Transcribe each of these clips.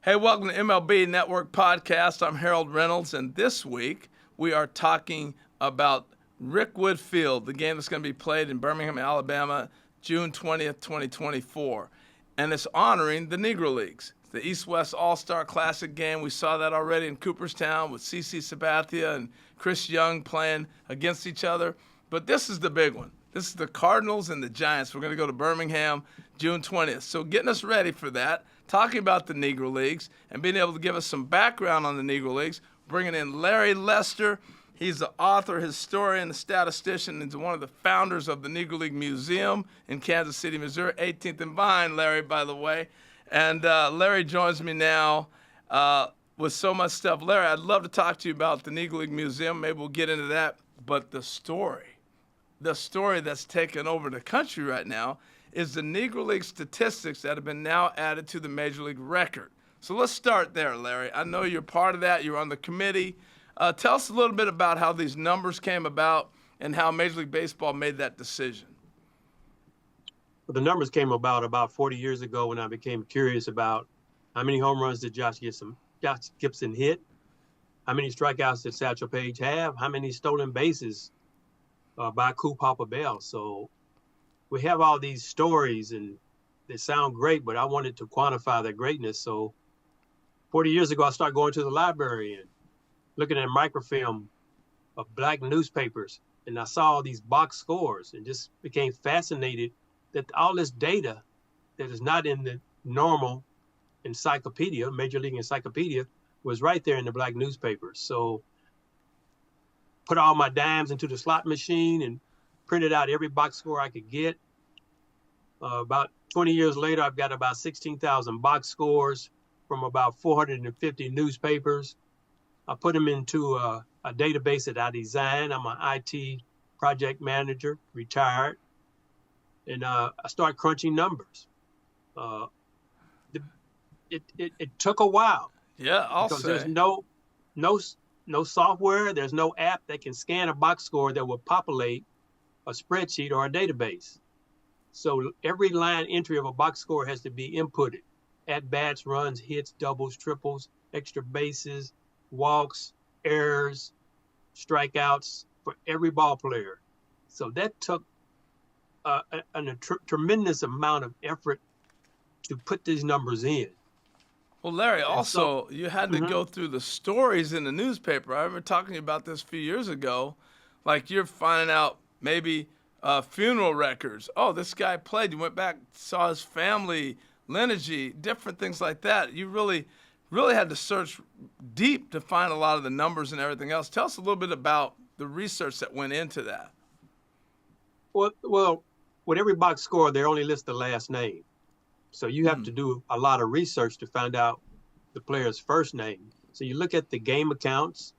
Hey, welcome to MLB Network Podcast. I'm Harold Reynolds, and this week we are talking about Rickwood Field, the game that's going to be played in Birmingham, Alabama, June 20th, 2024. And it's honoring the Negro Leagues. The East-West All-Star Classic game. We saw that already in Cooperstown with CC Sabathia and Chris Young playing against each other. But this is the big one. This is the Cardinals and the Giants. We're going to go to Birmingham June 20th. So getting us ready for that, talking about the Negro Leagues and being able to give us some background on the Negro Leagues, bringing in Larry Lester. He's the author, historian, and statistician, and one of the founders of the Negro League Museum in Kansas City, Missouri. 18th and Vine, Larry, by the way. And Larry joins me now with so much stuff. Larry, I'd love to talk to you about the Negro League Museum. Maybe we'll get into that. But the story that's taken over the country right now is the Negro League statistics that have been now added to the Major League record. So let's start there, Larry. I know you're part of that. You're on the committee. Tell us a little bit about how these numbers came about and how Major League Baseball made that decision. Well, the numbers came about 40 years ago when I became curious about how many home runs did Josh Gibson hit, how many strikeouts did Satchel Paige have, how many stolen bases by Coop Hopper Bell. So we have all these stories and they sound great, but I wanted to quantify their greatness. So 40 years ago, I started going to the library and looking at microfilm of black newspapers. And I saw all these box scores and just became fascinated that all this data that is not in the normal encyclopedia, Major League Encyclopedia, was right there in the black newspapers. So put all my dimes into the slot machine and printed out every box score I could get. About 20 years later, I've got about 16,000 box scores from about 450 newspapers. I put them into a database that I designed. I'm an IT project manager, retired. And I started crunching numbers. It took a while. Yeah, because there's no software, there's no app that can scan a box score that will populate a spreadsheet or a database. So every line entry of a box score has to be inputted. At bats, runs, hits, doubles, triples, extra bases, walks, errors, strikeouts for every ball player. So that took a tremendous amount of effort to put these numbers in. Well, Larry, also, you had to go through the stories in the newspaper. I remember talking to you about this a few years ago. Like you're finding out maybe funeral records. Oh, this guy played. You went back, saw his family, lineage, different things like that. You really had to search deep to find a lot of the numbers and everything else. Tell us a little bit about the research that went into that. Well, with every box score, they only list the last name. So you have to do a lot of research to find out the player's first name. So you look at the game accounts,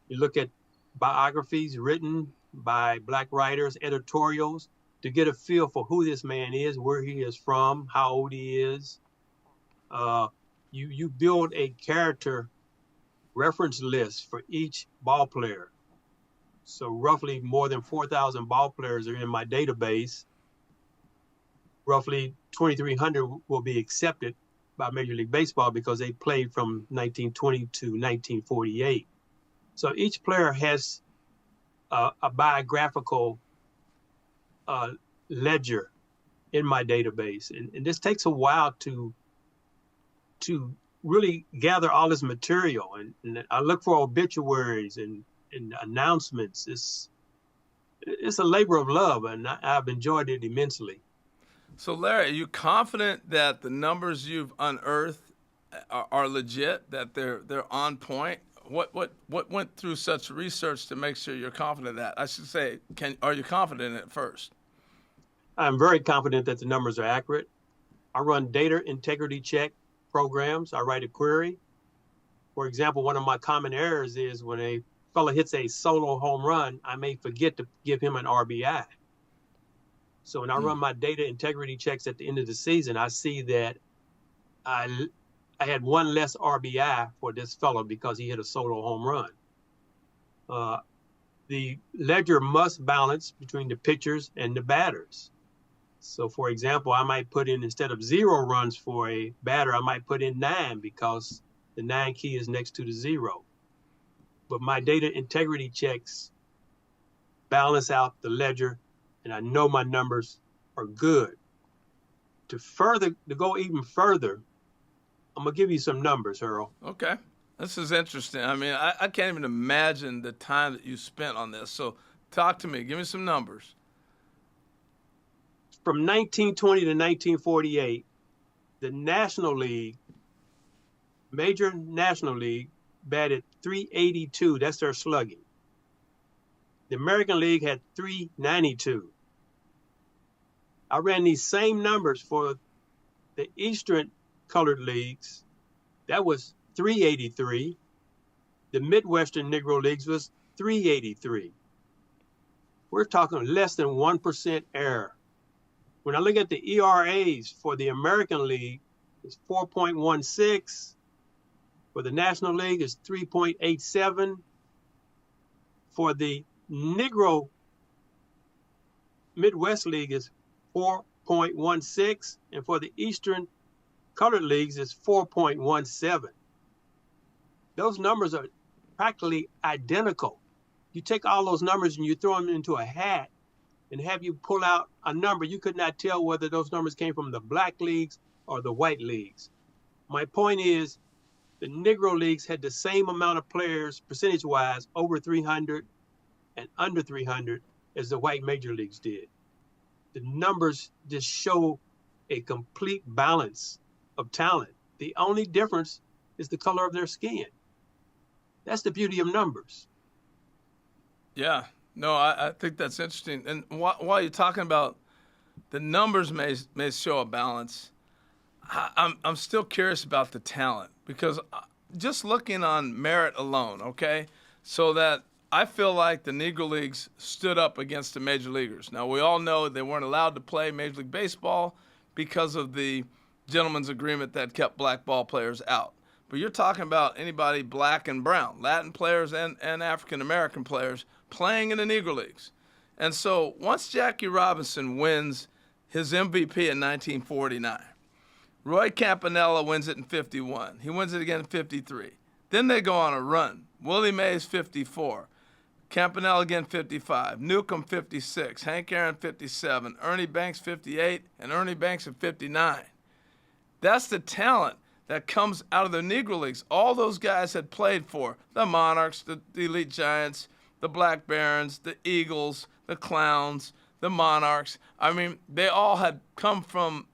you look at biographies written by Black writers, editorials, to get a feel for who this man is, where he is from, how old he is. You build a character reference list for each ball player. So roughly more than 4,000 ball players are in my database. Roughly 2,300 will be accepted by Major League Baseball because they played from 1920 to 1948. So each player has a biographical ledger in my database. And this takes a while to really gather all this material. And I look for obituaries and announcements. It's a labor of love, and I've enjoyed it immensely. So, Larry, are you confident that the numbers you've unearthed are legit, that they're on point? What went through such research to make sure you're confident of that? I should say, are you confident in it first? I'm very confident that the numbers are accurate. I run data integrity check programs. I write a query. For example, one of my common errors is when a fellow hits a solo home run, I may forget to give him an RBI. So when I run my data integrity checks at the end of the season, I see that I had one less RBI for this fellow because he hit a solo home run. The ledger must balance between the pitchers and the batters. So, for example, I might put in, instead of 0 runs for a batter, I might put in 9 because the 9 key is next to the 0. But my data integrity checks balance out the ledger, and I know my numbers are good. To go even further, I'm going to give you some numbers, Harold. Okay. This is interesting. I mean, I can't even imagine the time that you spent on this. So talk to me. Give me some numbers. From 1920 to 1948, the National League, Major National League, batted 382. That's their slugging. The American League had 392. I ran these same numbers for the Eastern Colored Leagues. That was 383. The Midwestern Negro Leagues was 383. We're talking less than 1% error. When I look at the ERAs for the American League, it's 4.16. For the National League, it's 3.87. For the Negro Midwest League, is 4.16. And for the Eastern Colored Leagues, it's 4.17. Those numbers are practically identical. You take all those numbers and you throw them into a hat and have you pull out a number, you could not tell whether those numbers came from the black leagues or the white leagues. My point is, the Negro Leagues had the same amount of players, percentage-wise, over 300 and under 300 as the white major leagues did. The numbers just show a complete balance of talent. The only difference is the color of their skin. That's the beauty of numbers. Yeah. No, I think that's interesting. And while you're talking about the numbers may show a balance, I'm still curious about the talent, because just looking on merit alone, okay, so that I feel like the Negro Leagues stood up against the Major Leaguers. Now, we all know they weren't allowed to play Major League Baseball because of the gentleman's agreement that kept black ball players out. But you're talking about anybody black and brown, Latin players and African-American players playing in the Negro Leagues. And so once Jackie Robinson wins his MVP in 1949, Roy Campanella wins it in 51. He wins it again in 53. Then they go on a run. Willie Mays, 54. Campanella again, 55. Newcomb, 56. Hank Aaron, 57. Ernie Banks, 58. And Ernie Banks at 59. That's the talent that comes out of the Negro Leagues. All those guys had played for the Monarchs, the Elite Giants, the Black Barons, the Eagles, the Clowns, the Monarchs. I mean, they all had come from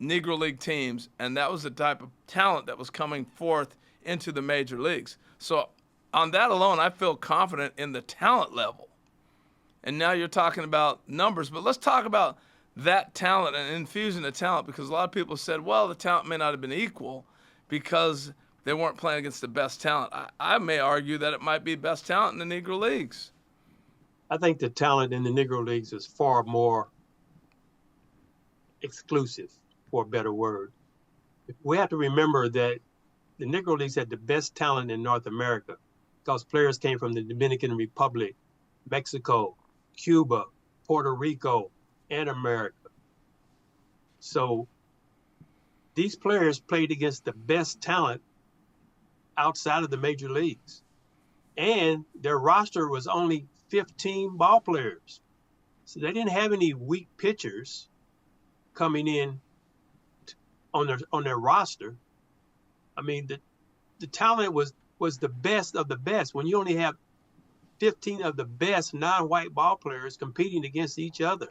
Negro League teams, and that was the type of talent that was coming forth into the major leagues. So on that alone, I feel confident in the talent level. And now you're talking about numbers, but let's talk about that talent and infusing the talent, because a lot of people said, well, the talent may not have been equal because they weren't playing against the best talent. I may argue that it might be best talent in the Negro Leagues. I think the talent in the Negro Leagues is far more exclusive, for a better word. We have to remember that the Negro Leagues had the best talent in North America because players came from the Dominican Republic, Mexico, Cuba, Puerto Rico, and America. So these players played against the best talent outside of the major leagues. And their roster was only 15 ball players. So they didn't have any weak pitchers coming in on their roster. I mean, the talent was the best of the best. When you only have 15 of the best non-white ball players competing against each other,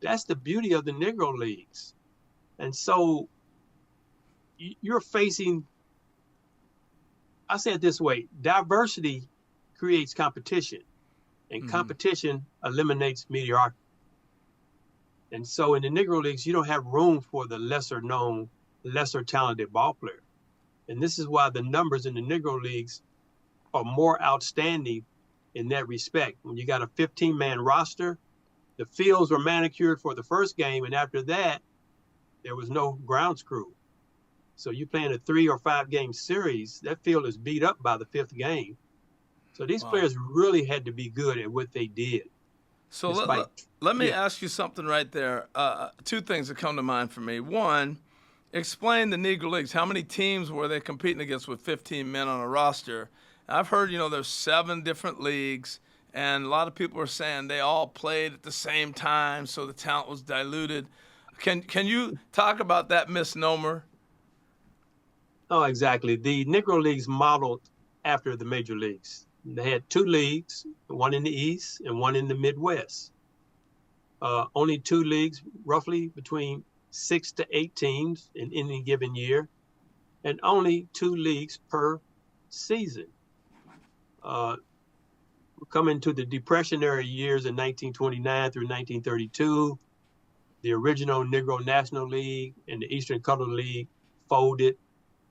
that's the beauty of the Negro Leagues. And so you're facing, I say it this way, diversity creates competition, and competition eliminates mediocrity. And so in the Negro Leagues, you don't have room for the lesser known, lesser talented ball player. And this is why the numbers in the Negro Leagues are more outstanding in that respect. When you got a 15-man roster, the fields were manicured for the first game, and after that, there was no grounds crew. So you're playing a 3 or 5 game series, that field is beat up by the 5th game. So these players really had to be good at what they did. So despite. let me Yeah. ask you something right there. Two things that come to mind for me. One, explain the Negro Leagues. How many teams were they competing against with 15 men on a roster? I've heard, there's 7 different leagues, and a lot of people are saying they all played at the same time, so the talent was diluted. Can you talk about that misnomer? Oh, exactly. The Negro Leagues modeled after the major leagues. They had 2 leagues, one in the East and one in the Midwest. Only 2 leagues, roughly between 6 to 8 teams in any given year, and only 2 leagues per season. Coming to the Depressionary years in 1929 through 1932, the original Negro National League and the Eastern Color League folded.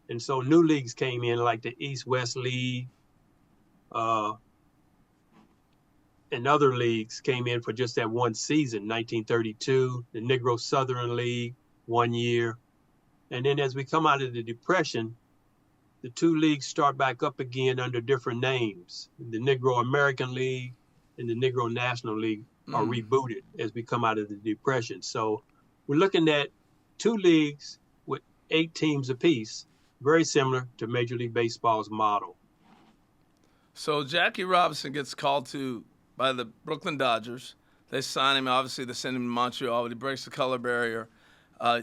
And so new leagues came in like the East-West League, and other leagues came in for just that one season, 1932, the Negro Southern League, 1 year. And then as we come out of the Depression, the 2 leagues start back up again under different names. The Negro American League and the Negro National League are rebooted as we come out of the Depression. So we're looking at 2 leagues with 8 teams apiece, very similar to Major League Baseball's model. So Jackie Robinson gets called to by the Brooklyn Dodgers. They sign him. Obviously, they send him to Montreal, but he breaks the color barrier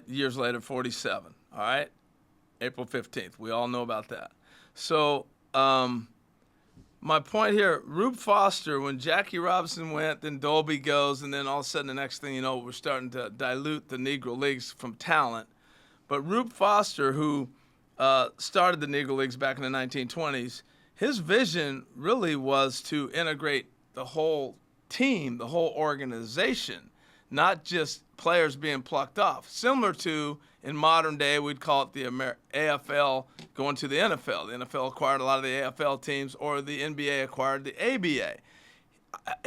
years later, 47. All right? April 15th. We all know about that. So my point here, Rube Foster, when Jackie Robinson went, then Dolby goes, and then all of a sudden the next thing you know, we're starting to dilute the Negro Leagues from talent. But Rube Foster, who started the Negro Leagues back in the 1920s, his vision really was to integrate the whole team, the whole organization, not just players being plucked off. Similar to, in modern day, we'd call it the AFL going to the NFL. The NFL acquired a lot of the AFL teams, or the NBA acquired the ABA.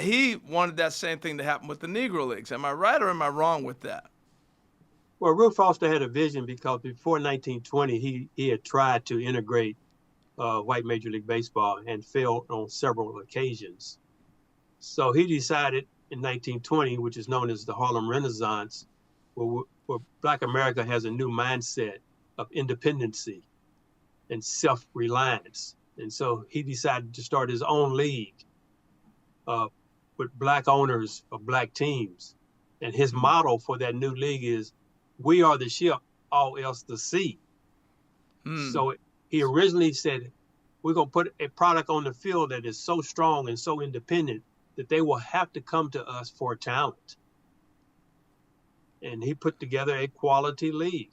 He wanted that same thing to happen with the Negro Leagues. Am I right or am I wrong with that? Well, Rube Foster had a vision because before 1920, he had tried to integrate white Major League Baseball and failed on several occasions. So he decided in 1920, which is known as the Harlem Renaissance, where Black America has a new mindset of independency and self-reliance. And so he decided to start his own league with Black owners of Black teams. And his motto for that new league is, "We are the ship, all else the sea." So he originally said, we're going to put a product on the field that is so strong and so independent that they will have to come to us for talent. And he put together a quality league.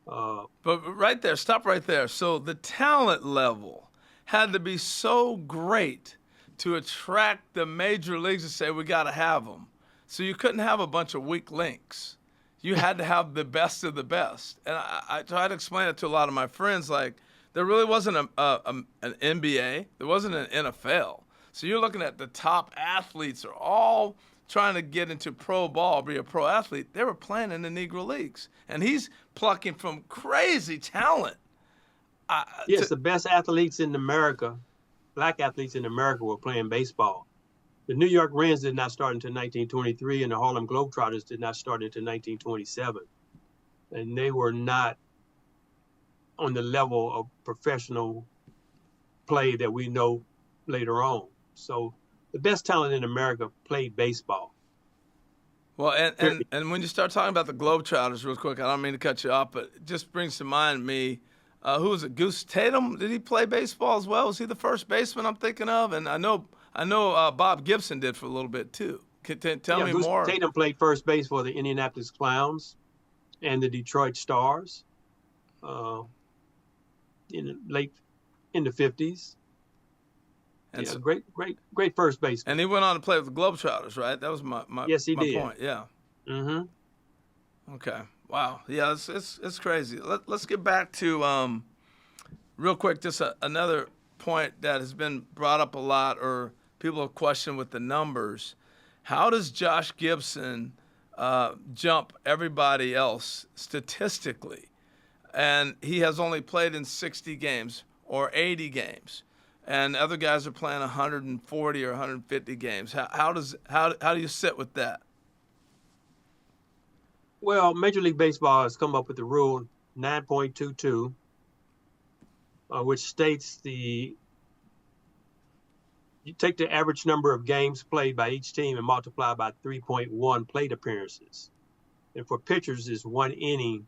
But right there, stop right there. So the talent level had to be so great to attract the major leagues to say, we got to have them. So you couldn't have a bunch of weak links. You had to have the best of the best. And I try to explain it to a lot of my friends, like, there really wasn't an NBA. There wasn't an NFL. So you're looking at the top athletes are all trying to get into pro ball, be a pro athlete. They were playing in the Negro Leagues. And he's plucking from crazy talent. Yes, the best athletes in America, Black athletes in America, were playing baseball. The New York Reds did not start until 1923, and the Harlem Globetrotters did not start until 1927. And they were not on the level of professional play that we know later on. So the best talent in America played baseball. Well, and when you start talking about the Globetrotters real quick, I don't mean to cut you off, but it just brings to mind me, who was it, Goose Tatum? Did he play baseball as well? Was he the first baseman I'm thinking of? And I know Bob Gibson did for a little bit too. Tell me Goose more. Tatum played first base for the Indianapolis Clowns and the Detroit Stars in the 50s. And yeah, great first baseman. And he went on to play with the Globetrotters, right? That was my yes, he did. point. Yeah. Mm-hmm. Okay. Wow. Yeah, it's crazy. Let's get back to real quick. Just another point that has been brought up a lot, or people have questioned with the numbers. How does Josh Gibson jump everybody else statistically? And he has only played in 60 games or 80 games. and other guys are playing 140 or 150 games. How do you sit with that? Well, Major League Baseball has come up with the rule 9.22, which states you take the average number of games played by each team and multiply by 3.1 plate appearances. And for pitchers, it's 1 inning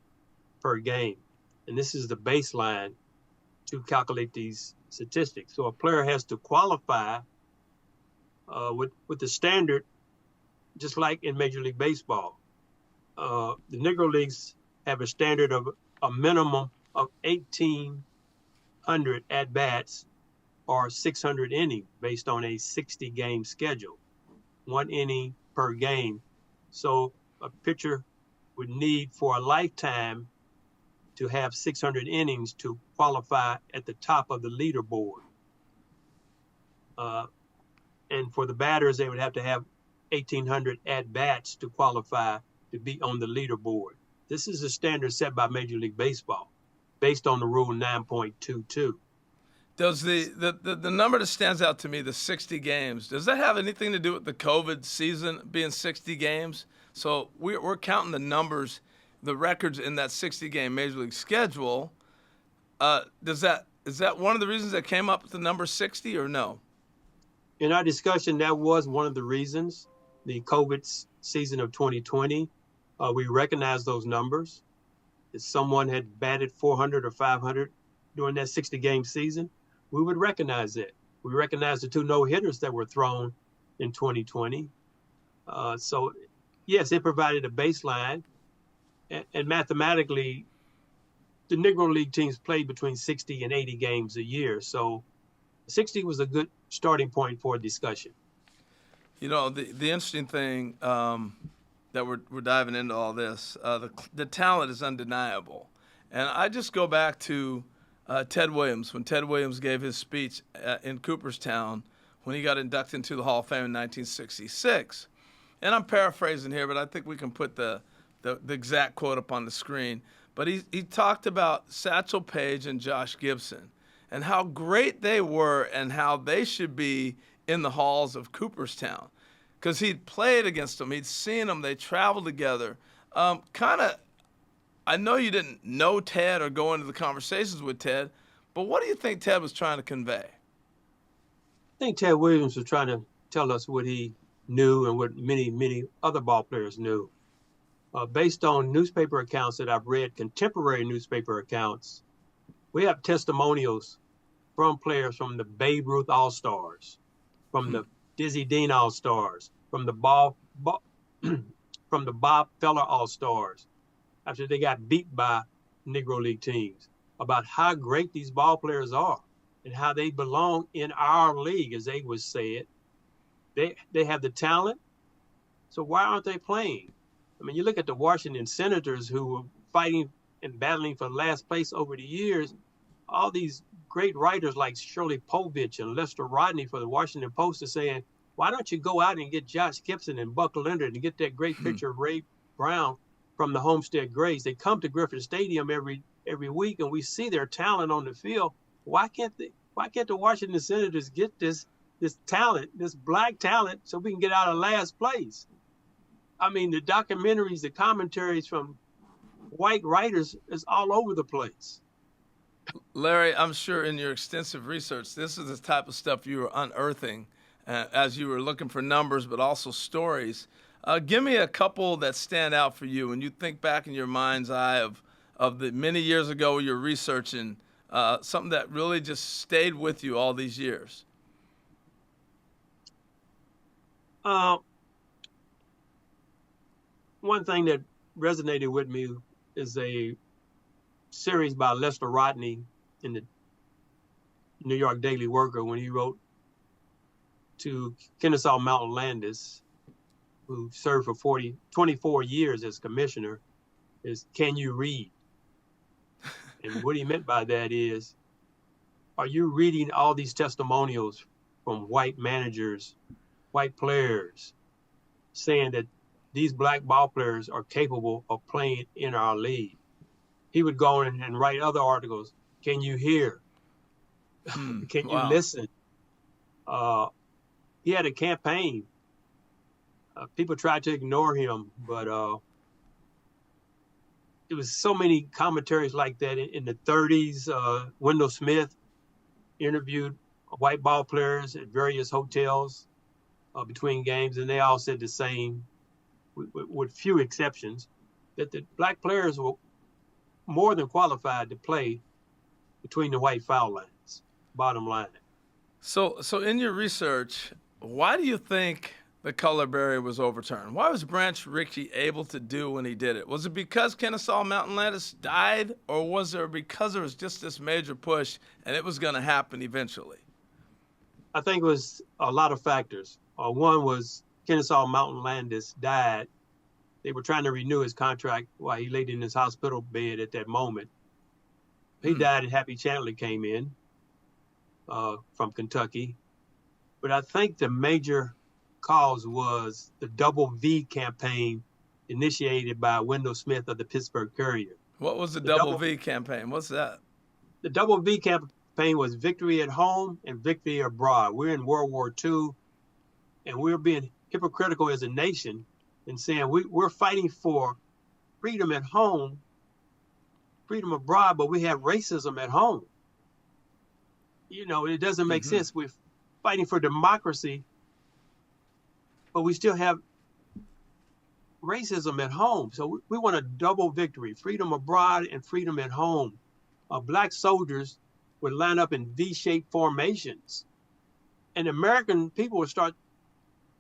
per game. And this is the baseline to calculate these statistics. So a player has to qualify with the standard, just like in Major League Baseball. The Negro Leagues have a standard of a minimum of 1,800 at-bats or 600 innings based on a 60-game schedule, 1 inning per game. So a pitcher would need for a lifetime to have 600 innings to qualify at the top of the leaderboard. And for the batters, they would have to have 1,800 at-bats to qualify to be on the leaderboard. This is the standard set by Major League Baseball based on the rule 9.22. Does the number that stands out to me, the 60 games, does that have anything to do with the COVID season being 60 games? So we're counting the numbers, the records in that 60-game Major League schedule. Is that one of the reasons that came up with the number 60 or no? In our discussion, that was one of the reasons. The COVID season of 2020, we recognized those numbers. If someone had batted 400 or 500 during that 60-game season, we would recognize it. We recognized the 2 no-hitters that were thrown in 2020. So, yes, it provided a baseline. And mathematically, the Negro League teams played between 60 and 80 games a year. So 60 was a good starting point for a discussion. You know, the interesting thing that we're diving into all this, the talent is undeniable. And I just go back to Ted Williams, when Ted Williams gave his speech in Cooperstown when he got inducted into the Hall of Fame in 1966. And I'm paraphrasing here, but I think we can put the exact quote up on the screen. But he talked about Satchel Paige and Josh Gibson and how great they were and how they should be in the halls of Cooperstown, because he'd played against them. He'd seen them. They traveled together. I know you didn't know Ted or go into the conversations with Ted, but what do you think Ted was trying to convey? I think Ted Williams was trying to tell us what he knew and what many, many other ball players knew. Based on newspaper accounts that I've read, contemporary newspaper accounts, we have testimonials from players from the Babe Ruth All-Stars, from the Dizzy Dean All-Stars, from the Bob Feller All-Stars, after they got beat by Negro League teams, about how great these ball players are and how they belong in our league, as they would say it. They have the talent, so why aren't they playing? I mean, you look at the Washington Senators, who were fighting and battling for last place over the years. All these great writers like Shirley Povich and Lester Rodney for the Washington Post are saying, why don't you go out and get Josh Gibson and Buck Leonard and get that great pitcher Ray Brown from the Homestead Grays? They come to Griffin Stadium every week, and we see their talent on the field. Why can't the Washington Senators get this talent, this black talent, so we can get out of last place? I mean, the documentaries, the commentaries from white writers is all over the place. Larry, I'm sure in your extensive research, this is the type of stuff you were unearthing as you were looking for numbers, but also stories. Give me a couple that stand out for you when you think back in your mind's eye of the many years ago you're researching, something that really just stayed with you all these years. One thing that resonated with me is a series by Lester Rodney in the New York Daily Worker when he wrote to Kennesaw Mountain Landis, who served for 24 years as commissioner, is, can you read? And what he meant by that is, are you reading all these testimonials from white managers, white players, saying that these black ball players are capable of playing in our league? He would go in and write other articles. Can you hear? Can you Wow. listen? He had a campaign. People tried to ignore him, but it was so many commentaries like that in the 30s. Wendell Smith interviewed white ball players at various hotels between games, and they all said the same, with few exceptions, that the black players were more than qualified to play between the white foul lines. Bottom line. So in your research, why do you think the color barrier was overturned? Why was Branch Rickey able to do when he did it? Was it because Kennesaw Mountain Landis died, or was it because there was just this major push and it was going to happen eventually? I think it was a lot of factors. One was Kennesaw Mountain Landis died. They were trying to renew his contract while he laid in his hospital bed at that moment. He died, and Happy Chandler came in from Kentucky. But I think the major cause was the Double V campaign initiated by Wendell Smith of the Pittsburgh Courier. What was the Double V campaign? What's that? The Double V campaign was victory at home and victory abroad. We're in World War II, and we're being hypocritical as a nation and saying we're fighting for freedom at home, freedom abroad, but we have racism at home. You know, it doesn't make sense. We're fighting for democracy, but we still have racism at home. So we want a double victory, freedom abroad and freedom at home. Black soldiers would line up in V-shaped formations, and American people would start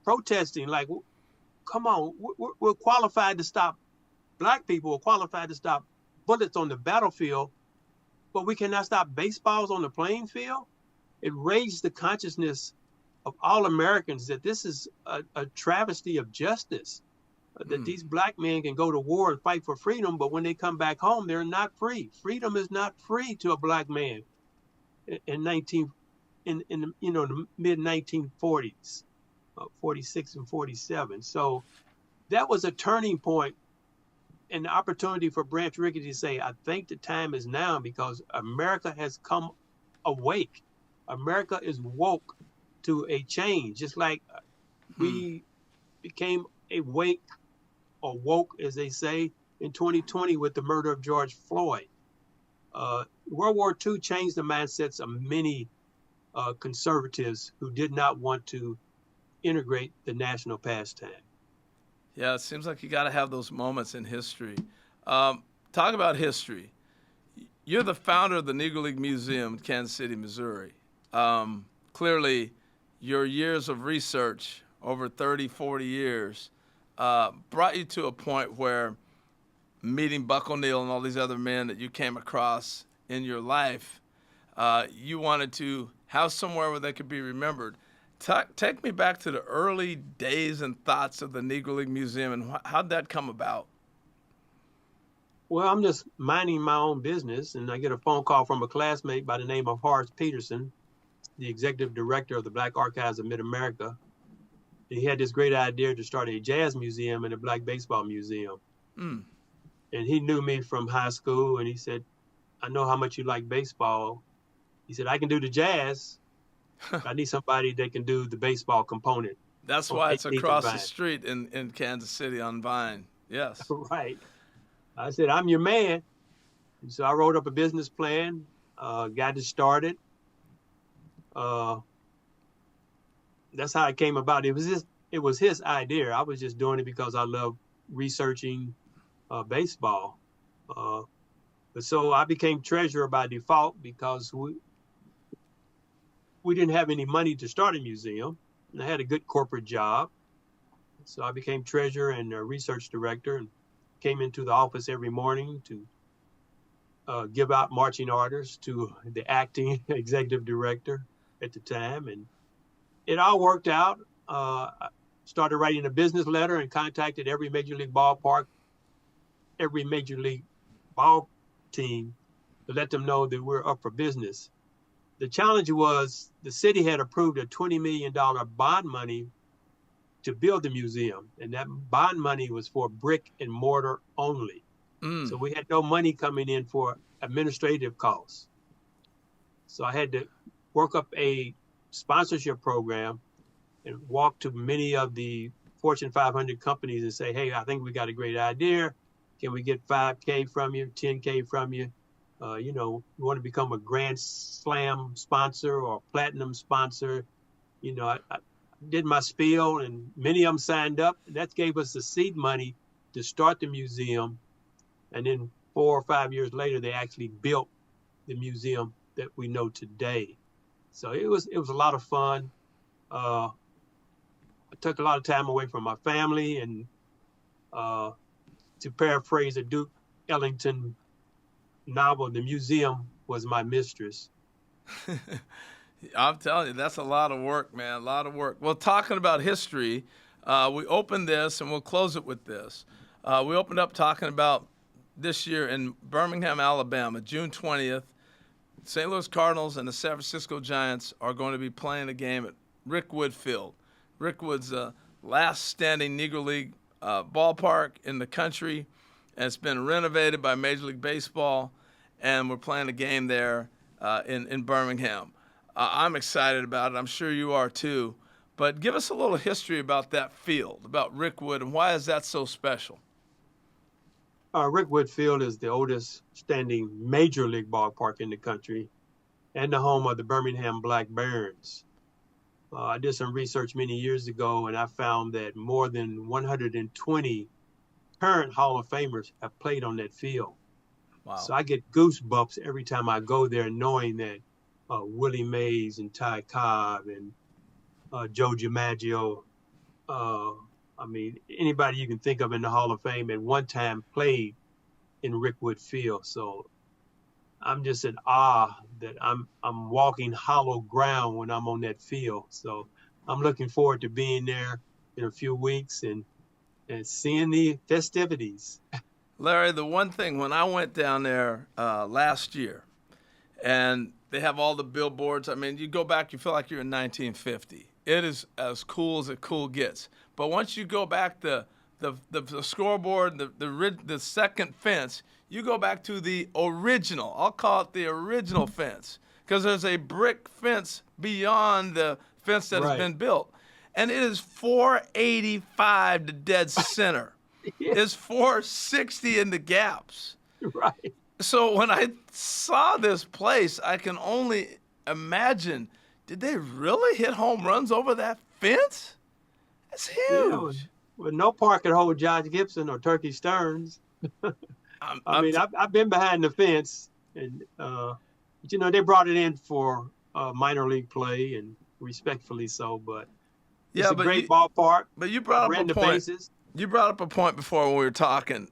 protesting like, come on, we're qualified to stop black people, we're qualified to stop bullets on the battlefield, but we cannot stop baseballs on the playing field. It raised the consciousness of all Americans that this is a travesty of justice, that these black men can go to war and fight for freedom, but when they come back home, they're not free. Freedom is not free to a black man in the mid 1940s, 46 and 47. So that was a turning point and the opportunity for Branch Rickey to say, I think the time is now, because America has come awake. America is woke to a change, just like we became awake or woke, as they say, in 2020 with the murder of George Floyd. World War II changed the mindsets of many conservatives who did not want to integrate the national pastime. Yeah, it seems like you got to have those moments in history. Talk about history. You're the founder of the Negro Leagues Museum in Kansas City, Missouri. Clearly, your years of research over 30, 40 years brought you to a point where meeting Buck O'Neill and all these other men that you came across in your life, you wanted to have somewhere where they could be remembered. Take me back to the early days and thoughts of the Negro League Museum, and how'd that come about? Well, I'm just minding my own business, and I get a phone call from a classmate by the name of Horace Peterson, the executive director of the Black Archives of Mid-America. And he had this great idea to start a jazz museum and a Black Baseball Museum. And he knew me from high school, and he said, I know how much you like baseball. He said, I can do the jazz. I need somebody that can do the baseball component. That's why it's across the street in Kansas City on Vine. Yes. Right. I said, I'm your man. And so I wrote up a business plan, got it started. That's how it came about. It was his idea. I was just doing it because I love researching baseball. But so I became treasurer by default because we didn't have any money to start a museum, and I had a good corporate job. So I became treasurer and research director, and came into the office every morning to give out marching orders to the acting executive director at the time. And it all worked out. I started writing a business letter and contacted every major league ballpark, every major league ball team to let them know that we're up for business. The challenge was the city had approved a $20 million bond money to build the museum, and that bond money was for brick and mortar only. So we had no money coming in for administrative costs. So I had to work up a sponsorship program and walk to many of the Fortune 500 companies and say, hey, I think we got a great idea. Can we get 5K from you, 10K from you? You want to become a Grand Slam sponsor or platinum sponsor. I did my spiel, and many of them signed up. That gave us the seed money to start the museum. And then 4 or 5 years later, they actually built the museum that we know today. So it was a lot of fun. I took a lot of time away from my family, and to paraphrase a Duke Ellington novel, the museum was my mistress. I'm telling you, that's a lot of work, man, a lot of work. Well, talking about history, we opened this, and we'll close it with this. We opened up talking about this year in Birmingham, Alabama, June 20th, St. Louis Cardinals and the San Francisco Giants are going to be playing a game at Rickwood Field. Rickwood's last standing Negro League ballpark in the country, and it's been renovated by Major League Baseball, and we're playing a game there in Birmingham. I'm excited about it. I'm sure you are too. But give us a little history about that field, about Rickwood, and why is that so special? Rickwood Field is the oldest standing major league ballpark in the country and the home of the Birmingham Black Barons. I did some research many years ago, and I found that more than 120 current Hall of Famers have played on that field. Wow. So I get goosebumps every time I go there, knowing that Willie Mays and Ty Cobb and Joe DiMaggio, anybody you can think of in the Hall of Fame at one time played in Rickwood Field. So I'm just in awe that I'm walking hollow ground when I'm on that field. So I'm looking forward to being there in a few weeks and seeing the festivities. Larry, the one thing, when I went down there last year, and they have all the billboards, you go back, you feel like you're in 1950. It is as cool as it cool gets. But once you go back the scoreboard, the second fence, you go back to the original. I'll call it the original fence, because there's a brick fence beyond the fence that has been built. And it is 485 to dead center. Yeah. It's 460 in the gaps. Right. So when I saw this place, I can only imagine, did they really hit home runs over that fence? That's huge. Well, no park could hold Josh Gibson or Turkey Stearns. I've been behind the fence, and they brought it in for minor league play, and respectfully so. But it's a great ballpark. But you brought up a point. You brought up a point before when we were talking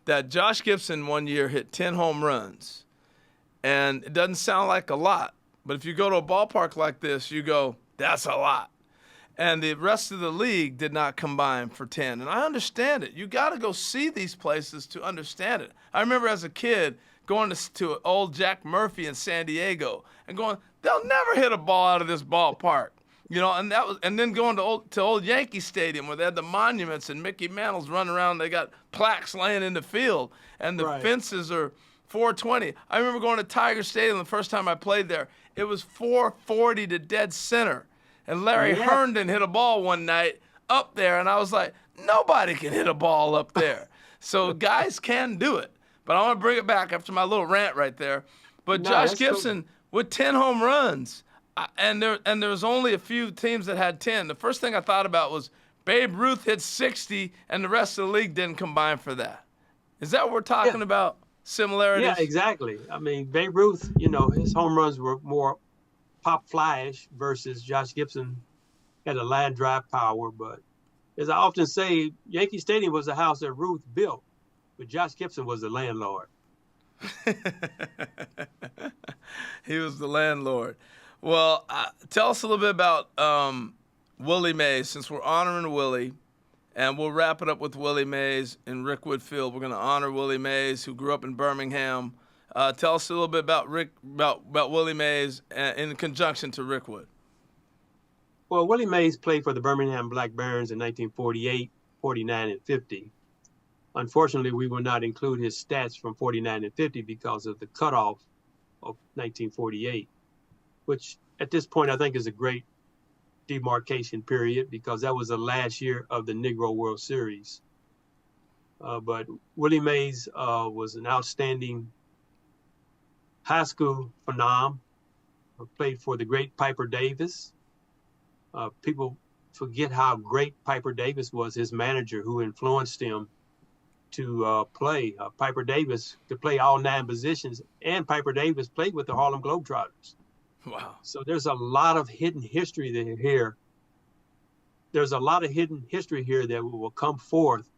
that Josh Gibson one year hit 10 home runs, and it doesn't sound like a lot. But if you go to a ballpark like this, you go, that's a lot. And the rest of the league did not combine for 10. And I understand it. You got to go see these places to understand it. I remember as a kid going to old Jack Murphy in San Diego and going, they'll never hit a ball out of this ballpark. And then going to old Yankee Stadium where they had the monuments and Mickey Mantle's running around. They got plaques laying in the field, and the fences are 420. I remember going to Tiger Stadium the first time I played there. It was 440 to dead center. And Larry Herndon hit a ball one night up there, and I was like, nobody can hit a ball up there. So guys can do it. But I want to bring it back after my little rant right there. But Josh Gibson with 10 home runs, and there was only a few teams that had 10. The first thing I thought about was Babe Ruth hit 60, and the rest of the league didn't combine for that. Is that what we're talking about? Similarities? Yeah, exactly. Babe Ruth, his home runs were more pop flash versus Josh Gibson had a line drive power. But as I often say, Yankee Stadium was a house that Ruth built, but Josh Gibson was the landlord. He was the landlord. Well, tell us a little bit about Willie Mays, since we're honoring Willie, and we'll wrap it up with Willie Mays in Rickwood Field. We're going to honor Willie Mays, who grew up in Birmingham. Tell us a little bit about Willie Mays in conjunction to Rickwood. Well, Willie Mays played for the Birmingham Black Barons in 1948, 49, and 50. Unfortunately, we will not include his stats from 49 and 50 because of the cutoff of 1948, which at this point I think is a great demarcation period because that was the last year of the Negro World Series. But Willie Mays was an outstanding high school phenom, played for the great Piper Davis. People forget how great Piper Davis was, his manager who influenced him to play. Piper Davis could play all 9 positions, and Piper Davis played with the Harlem Globetrotters. Wow. So there's a lot of hidden history here. There's a lot of hidden history here that will come forth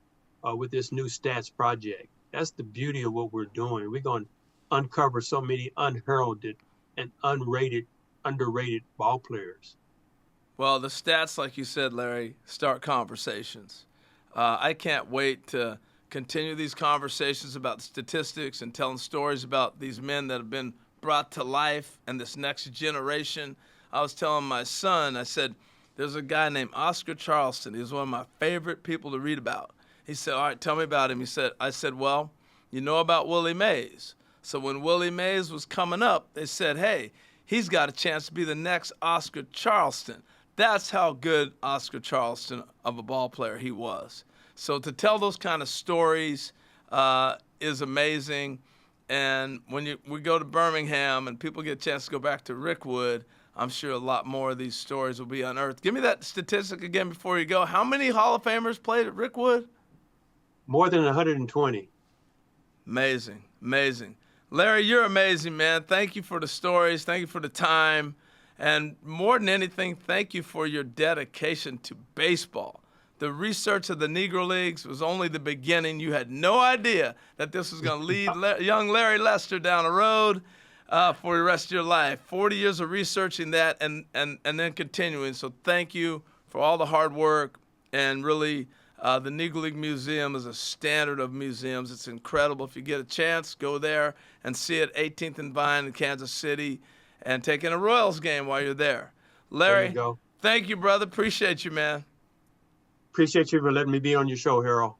with this new stats project. That's the beauty of what we're doing. We're going to uncover so many unheralded and underrated ball players. Well, the stats, like you said, Larry, start conversations. I can't wait to continue these conversations about statistics and telling stories about these men that have been brought to life and this next generation. I was telling my son, I said, there's a guy named Oscar Charleston. He was one of my favorite people to read about. He said, all right, tell me about him. I said, well, you know about Willie Mays. So when Willie Mays was coming up, they said, hey, he's got a chance to be the next Oscar Charleston. That's how good Oscar Charleston of a ball player he was. So to tell those kind of stories is amazing. And when we go to Birmingham and people get a chance to go back to Rickwood, I'm sure a lot more of these stories will be unearthed. Give me that statistic again before you go. How many Hall of Famers played at Rickwood? More than 120. Amazing, amazing. Larry, you're amazing, man. Thank you for the stories. Thank you for the time. And more than anything, thank you for your dedication to baseball. The research of the Negro Leagues was only the beginning. You had no idea that this was going to lead young Larry Lester down a road for the rest of your life. 40 years of researching that and then continuing. So thank you for all the hard work. And really, the Negro League Museum is a standard of museums. It's incredible. If you get a chance, go there and see it, 18th and Vine in Kansas City, and take in a Royals game while you're there. Larry, there you go. Thank you, brother. Appreciate you, man. Appreciate you for letting me be on your show, Harold.